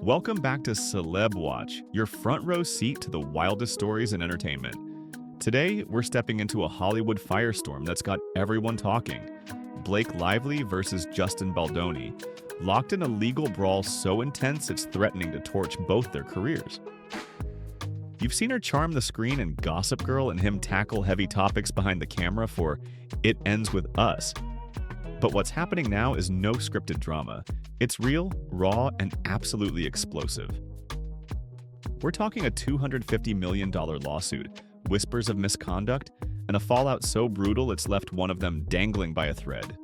Welcome back to Celeb Watch, your front row seat to the wildest stories in entertainment. Today, we're stepping into a Hollywood firestorm that's got everyone talking. Blake Lively versus Justin Baldoni, locked in a legal brawl so intense it's threatening to torch both their careers. You've seen her charm the screen in Gossip Girl and him tackle heavy topics behind the camera for It Ends With Us. But what's happening now is no scripted drama. It's real, raw, and absolutely explosive. We're talking a $250 million lawsuit, whispers of misconduct, and a fallout so brutal it's left one of them dangling by a thread.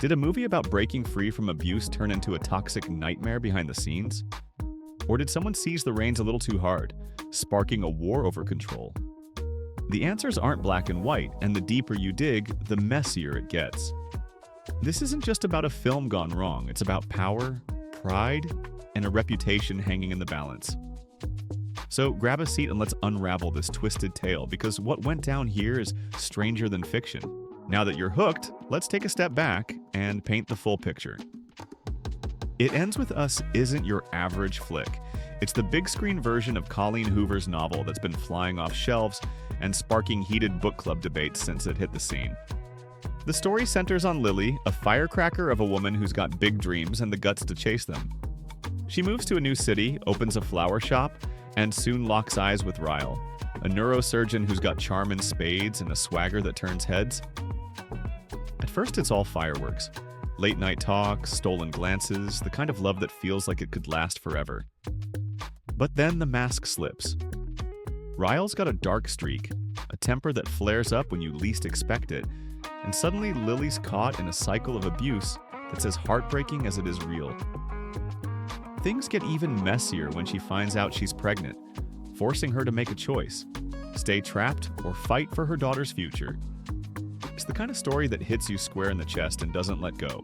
Did a movie about breaking free from abuse turn into a toxic nightmare behind the scenes? Or did someone seize the reins a little too hard, sparking a war over control? The answers aren't black and white, and the deeper you dig, the messier it gets. This isn't just about a film gone wrong, it's about power, pride, and a reputation hanging in the balance. So grab a seat and let's unravel this twisted tale, because what went down here is stranger than fiction. Now that you're hooked, let's take a step back and paint the full picture. It Ends With Us isn't your average flick. It's the big screen version of Colleen Hoover's novel that's been flying off shelves and sparking heated book club debates since it hit the scene. The story centers on Lily, a firecracker of a woman who's got big dreams and the guts to chase them. She moves to a new city, opens a flower shop, and soon locks eyes with Ryle, a neurosurgeon who's got charm in spades and a swagger that turns heads. At first, it's all fireworks. Late-night talks, stolen glances, the kind of love that feels like it could last forever. But then the mask slips. Ryle's got a dark streak, a temper that flares up when you least expect it, and suddenly Lily's caught in a cycle of abuse that's as heartbreaking as it is real. Things get even messier when she finds out she's pregnant, forcing her to make a choice: stay trapped or fight for her daughter's future. It's the kind of story that hits you square in the chest and doesn't let go.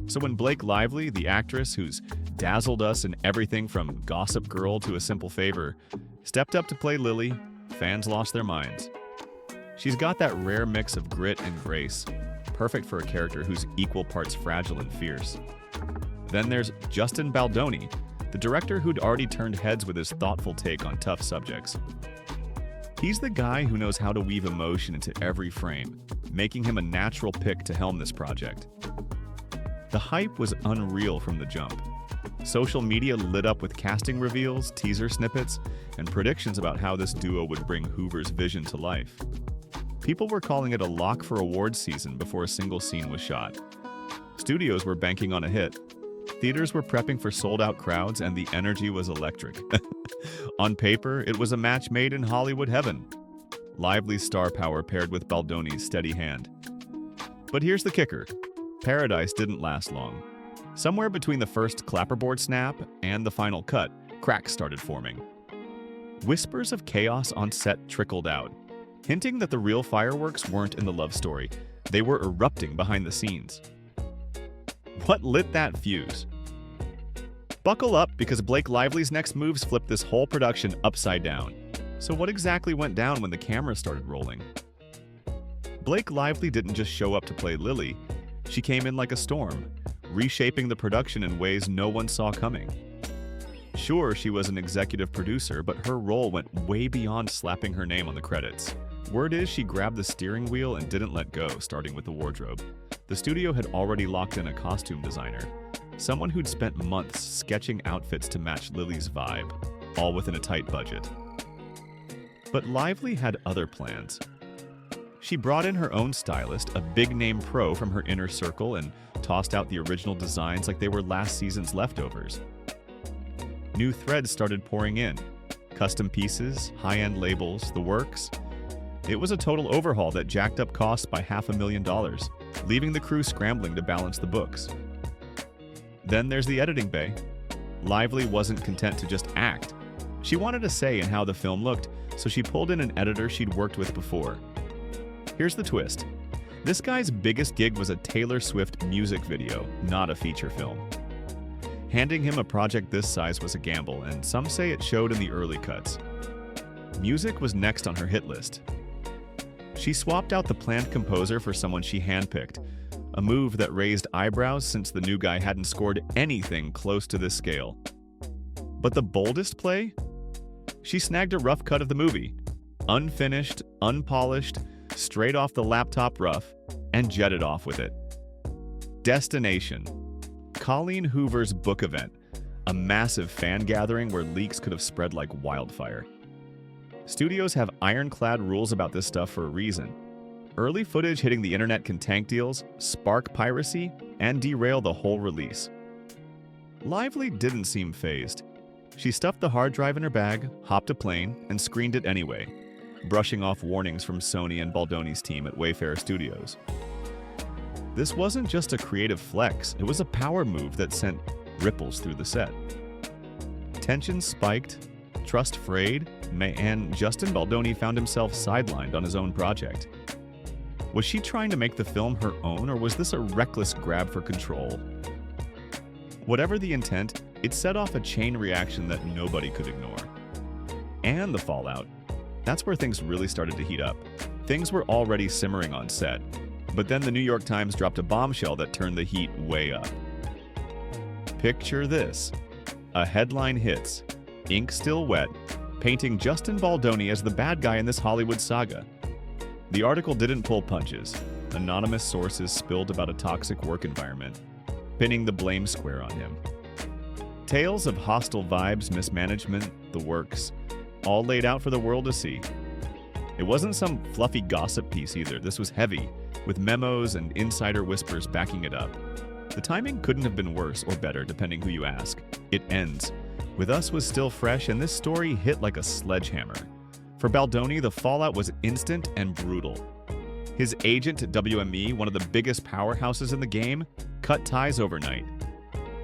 So when Blake Lively, the actress who's dazzled us in everything from Gossip Girl to A Simple Favor, stepped up to play Lily, fans lost their minds. She's got that rare mix of grit and grace, perfect for a character who's equal parts fragile and fierce. Then there's Justin Baldoni, the director who'd already turned heads with his thoughtful take on tough subjects. He's the guy who knows how to weave emotion into every frame, making him a natural pick to helm this project. The hype was unreal from the jump. Social media lit up with casting reveals, teaser snippets, and predictions about how this duo would bring Hoover's vision to life. People were calling it a lock for awards season before a single scene was shot. Studios were banking on a hit. Theaters were prepping for sold-out crowds, and the energy was electric. On paper, it was a match made in Hollywood heaven. Lively's star power paired with Baldoni's steady hand. But here's the kicker. Paradise didn't last long. Somewhere between the first clapperboard snap and the final cut, cracks started forming. Whispers of chaos on set trickled out, hinting that the real fireworks weren't in the love story. They were erupting behind the scenes. What lit that fuse? Buckle up, because Blake Lively's next moves flipped this whole production upside down. So what exactly went down when the camera started rolling? Blake Lively didn't just show up to play Lily. She came in like a storm, reshaping the production in ways no one saw coming. Sure, she was an executive producer, but her role went way beyond slapping her name on the credits. Word is she grabbed the steering wheel and didn't let go, starting with the wardrobe. The studio had already locked in a costume designer, someone who'd spent months sketching outfits to match Lily's vibe, all within a tight budget. But Lively had other plans. She brought in her own stylist, a big-name pro from her inner circle, and tossed out the original designs like they were last season's leftovers. New threads started pouring in. Custom pieces, high-end labels, the works. It was a total overhaul that jacked up costs by $500,000, leaving the crew scrambling to balance the books. Then there's the editing bay. Lively wasn't content to just act. She wanted a say in how the film looked, so she pulled in an editor she'd worked with before. Here's the twist. This guy's biggest gig was a Taylor Swift music video, not a feature film. Handing him a project this size was a gamble, and some say it showed in the early cuts. Music was next on her hit list. She swapped out the planned composer for someone she handpicked, a move that raised eyebrows since the new guy hadn't scored anything close to this scale. But the boldest play? She snagged a rough cut of the movie, unfinished, unpolished, straight off the laptop rough, and jetted off with it. Destination: Colleen Hoover's book event, a massive fan gathering where leaks could have spread like wildfire. Studios have ironclad rules about this stuff for a reason. Early footage hitting the internet can tank deals, spark piracy, and derail the whole release. Lively didn't seem fazed. She stuffed the hard drive in her bag, hopped a plane, and screened it anyway, brushing off warnings from Sony and Baldoni's team at Wayfarer Studios. This wasn't just a creative flex, it was a power move that sent ripples through the set. Tension spiked, trust frayed, and Justin Baldoni found himself sidelined on his own project. Was she trying to make the film her own, or was this a reckless grab for control? Whatever the intent, it set off a chain reaction that nobody could ignore. And the fallout. That's where things really started to heat up. Things were already simmering on set, but then the New York Times dropped a bombshell that turned the heat way up. Picture this. A headline hits, ink still wet, painting Justin Baldoni as the bad guy in this Hollywood saga. The article didn't pull punches. Anonymous sources spilled about a toxic work environment, pinning the blame square on him. Tales of hostile vibes, mismanagement, the works, all laid out for the world to see. It wasn't some fluffy gossip piece either. This was heavy, with memos and insider whispers backing it up. The timing couldn't have been worse or better, depending who you ask. It ends. With Us was still fresh, and this story hit like a sledgehammer. For Baldoni, the fallout was instant and brutal. His agent at WME, one of the biggest powerhouses in the game, cut ties overnight.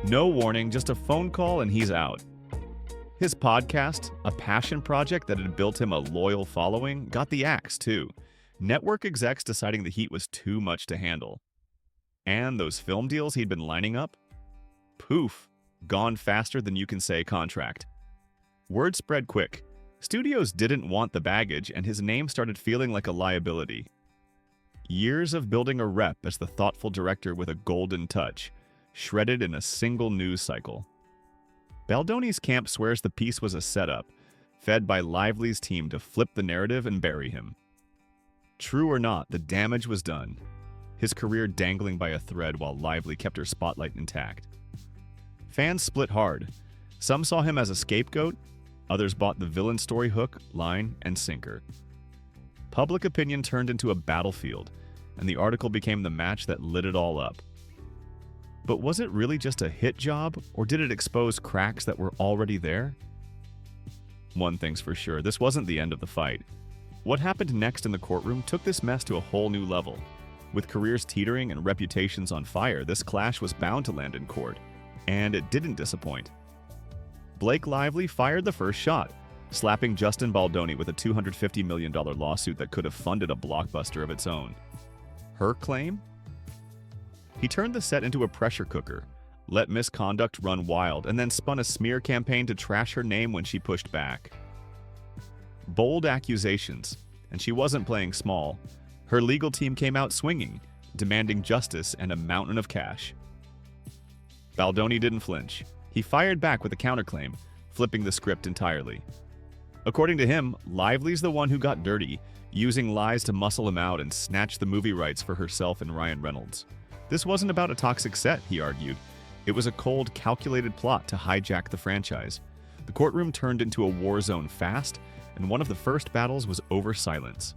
No warning, just a phone call and he's out. His podcast, a passion project that had built him a loyal following, got the axe too. Network execs deciding the heat was too much to handle. And those film deals he'd been lining up? Poof, gone faster than you can say contract. Word spread quick. Studios didn't want the baggage, and his name started feeling like a liability. Years of building a rep as the thoughtful director with a golden touch, shredded in a single news cycle. Baldoni's camp swears the piece was a setup, fed by Lively's team to flip the narrative and bury him. True or not, the damage was done. His career dangling by a thread while Lively kept her spotlight intact. Fans split hard. Some saw him as a scapegoat, others bought the villain story hook, line, and sinker. Public opinion turned into a battlefield, and the article became the match that lit it all up. But was it really just a hit job, or did it expose cracks that were already there? One thing's for sure, this wasn't the end of the fight. What happened next in the courtroom took this mess to a whole new level. With careers teetering and reputations on fire, this clash was bound to land in court. And it didn't disappoint. Blake Lively fired the first shot, slapping Justin Baldoni with a $250 million lawsuit that could have funded a blockbuster of its own. Her claim? He turned the set into a pressure cooker, let misconduct run wild, and then spun a smear campaign to trash her name when she pushed back. Bold accusations, and she wasn't playing small. Her legal team came out swinging, demanding justice and a mountain of cash. Baldoni didn't flinch. He fired back with a counterclaim, flipping the script entirely. According to him, Lively's the one who got dirty, using lies to muscle him out and snatch the movie rights for herself and Ryan Reynolds. This wasn't about a toxic set, he argued. It was a cold, calculated plot to hijack the franchise. The courtroom turned into a war zone fast, and one of the first battles was over silence.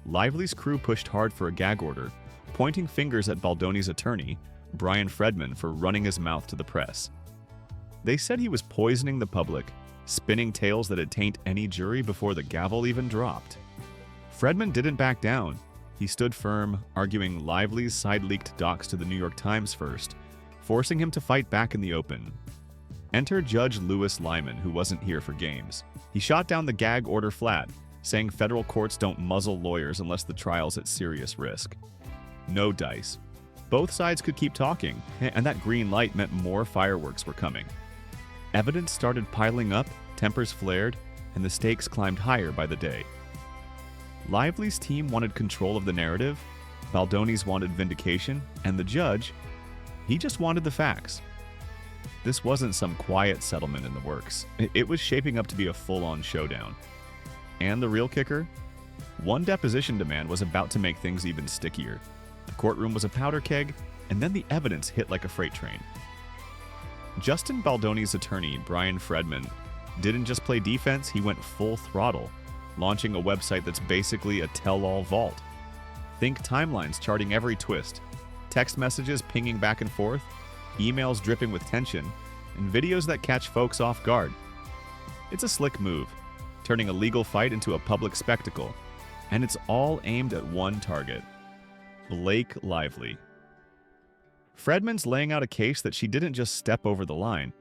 Lively's crew pushed hard for a gag order, pointing fingers at Baldoni's attorney, Brian Fredman, for running his mouth to the press. They said he was poisoning the public, spinning tales that'd taint any jury before the gavel even dropped. Fredman didn't back down. He stood firm, arguing Lively's side-leaked docs to the New York Times first, forcing him to fight back in the open. Enter Judge Louis Lyman, who wasn't here for games. He shot down the gag order flat, saying federal courts don't muzzle lawyers unless the trial's at serious risk. No dice. Both sides could keep talking, and that green light meant more fireworks were coming. Evidence started piling up, tempers flared, and the stakes climbed higher by the day. Lively's team wanted control of the narrative, Baldoni's wanted vindication, and the judge, he just wanted the facts. This wasn't some quiet settlement in the works. It was shaping up to be a full-on showdown. And the real kicker? One deposition demand was about to make things even stickier. The courtroom was a powder keg, and then the evidence hit like a freight train. Justin Baldoni's attorney, Brian Fredman, didn't just play defense, he went full throttle, launching a website that's basically a tell-all vault. Think timelines charting every twist, text messages pinging back and forth, emails dripping with tension, and videos that catch folks off guard. It's a slick move, turning a legal fight into a public spectacle, and it's all aimed at one target: Blake Lively. Fredman's laying out a case that she didn't just step over the line,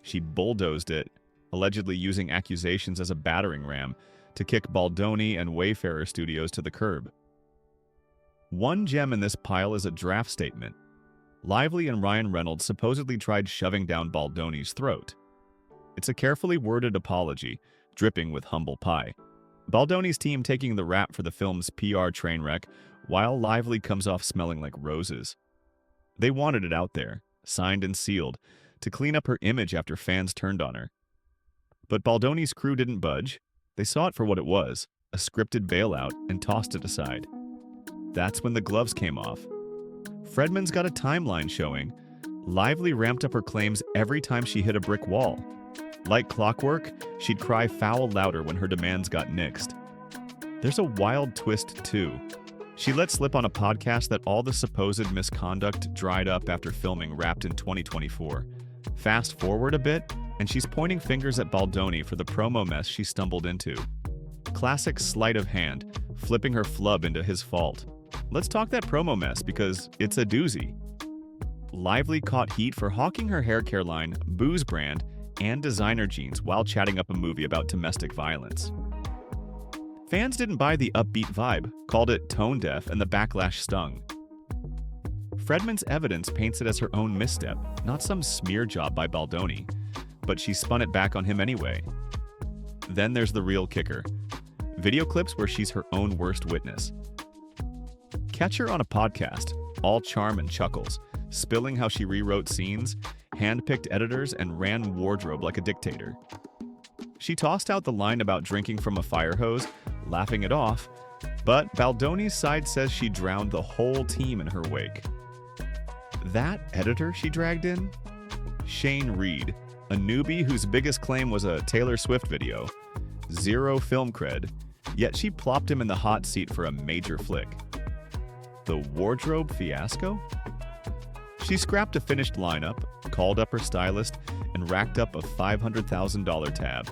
she bulldozed it, allegedly using accusations as a battering ram to kick Baldoni and Wayfarer Studios to the curb. One gem in this pile is a draft statement. Lively and Ryan Reynolds supposedly tried shoving down Baldoni's throat. It's a carefully worded apology, dripping with humble pie. Baldoni's team taking the rap for the film's PR train wreck, while Lively comes off smelling like roses. They wanted it out there, signed and sealed, to clean up her image after fans turned on her. But Baldoni's crew didn't budge. They saw it for what it was, a scripted bailout, and tossed it aside. That's when the gloves came off. Fredman's got a timeline showing. Lively ramped up her claims every time she hit a brick wall. Like clockwork, she'd cry foul louder when her demands got nixed. There's a wild twist, too. She let slip on a podcast that all the supposed misconduct dried up after filming wrapped in 2024. Fast forward a bit, and she's pointing fingers at Baldoni for the promo mess she stumbled into. Classic sleight of hand, flipping her flub into his fault. Let's talk that promo mess because it's a doozy. Lively caught heat for hawking her hair care line, Booze brand, and designer jeans while chatting up a movie about domestic violence. Fans didn't buy the upbeat vibe, called it tone-deaf, and the backlash stung. Fredman's evidence paints it as her own misstep, not some smear job by Baldoni, but she spun it back on him anyway. Then there's the real kicker. Video clips where she's her own worst witness. Catch her on a podcast, all charm and chuckles, spilling how she rewrote scenes, handpicked editors, and ran wardrobe like a dictator. She tossed out the line about drinking from a fire hose, laughing it off, but Baldoni's side says she drowned the whole team in her wake. That editor she dragged in? Shane Reed, a newbie whose biggest claim was a Taylor Swift video. Zero film cred, yet she plopped him in the hot seat for a major flick. The wardrobe fiasco? She scrapped a finished lineup, called up her stylist, and racked up a $500,000 tab.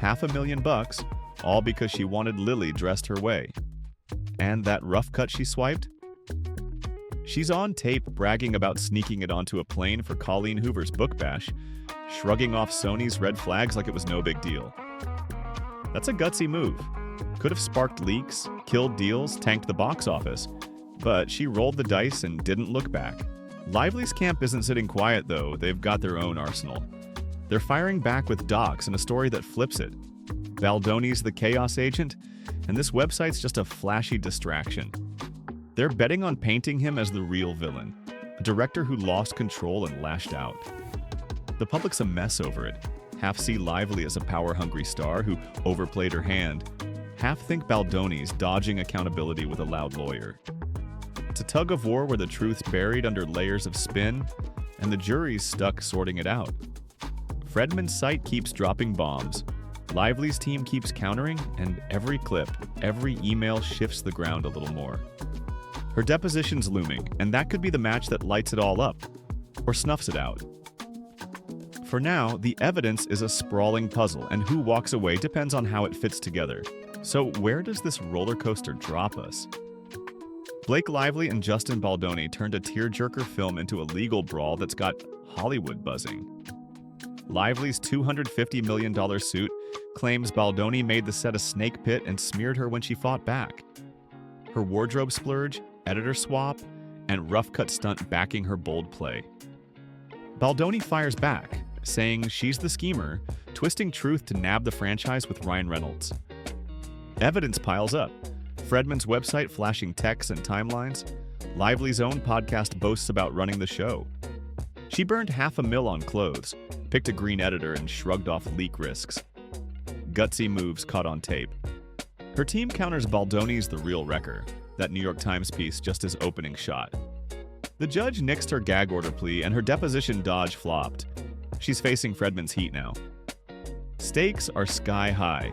$500,000, all because she wanted Lily dressed her way. And that rough cut she swiped? She's on tape bragging about sneaking it onto a plane for Colleen Hoover's book bash, shrugging off Sony's red flags like it was no big deal. That's a gutsy move. Could have sparked leaks, killed deals, tanked the box office, but she rolled the dice and didn't look back. Lively's camp isn't sitting quiet, though. They've got their own arsenal. They're firing back with docs and a story that flips it. Baldoni's the chaos agent, and this website's just a flashy distraction. They're betting on painting him as the real villain, a director who lost control and lashed out. The public's a mess over it. Half see Lively as a power-hungry star who overplayed her hand. Half think Baldoni's dodging accountability with a loud lawyer. It's a tug-of-war where the truth's buried under layers of spin, and the jury's stuck sorting it out. Fredman's site keeps dropping bombs. Lively's team keeps countering, and every clip, every email shifts the ground a little more. Her deposition's looming, and that could be the match that lights it all up, or snuffs it out. For now, the evidence is a sprawling puzzle, and who walks away depends on how it fits together. So where does this roller coaster drop us? Blake Lively and Justin Baldoni turned a tearjerker film into a legal brawl that's got Hollywood buzzing. Lively's $250 million suit claims Baldoni made the set a snake pit and smeared her when she fought back. Her wardrobe splurge, editor swap, and rough-cut stunt backing her bold play. Baldoni fires back, saying she's the schemer, twisting truth to nab the franchise with Ryan Reynolds. Evidence piles up. Fredman's website flashing texts and timelines. Lively's own podcast boasts about running the show. She burned $500,000 on clothes, picked a green editor, and shrugged off leak risks. Gutsy moves caught on tape. Her team counters Baldoni's The Real Wrecker, that New York Times piece just his opening shot. The judge nixed her gag order plea and her deposition dodge flopped. She's facing Fredman's heat now. Stakes are sky high.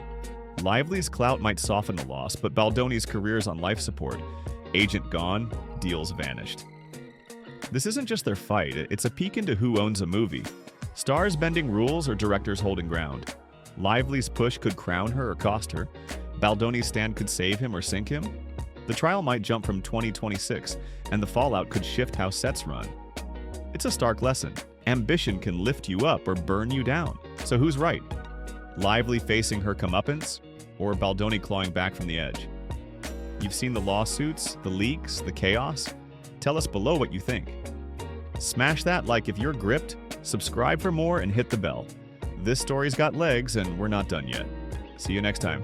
Lively's clout might soften the loss, but Baldoni's career's on life support. Agent gone, deals vanished. This isn't just their fight, it's a peek into who owns a movie. Stars bending rules or directors holding ground. Lively's push could crown her or cost her. Baldoni's stand could save him or sink him. The trial might jump from 2026, and the fallout could shift how sets run. It's a stark lesson. Ambition can lift you up or burn you down. So who's right? Lively facing her comeuppance, or Baldoni clawing back from the edge? You've seen the lawsuits, the leaks, the chaos? Tell us below what you think. Smash that like if you're gripped, subscribe for more, and hit the bell. This story's got legs, and we're not done yet. See you next time.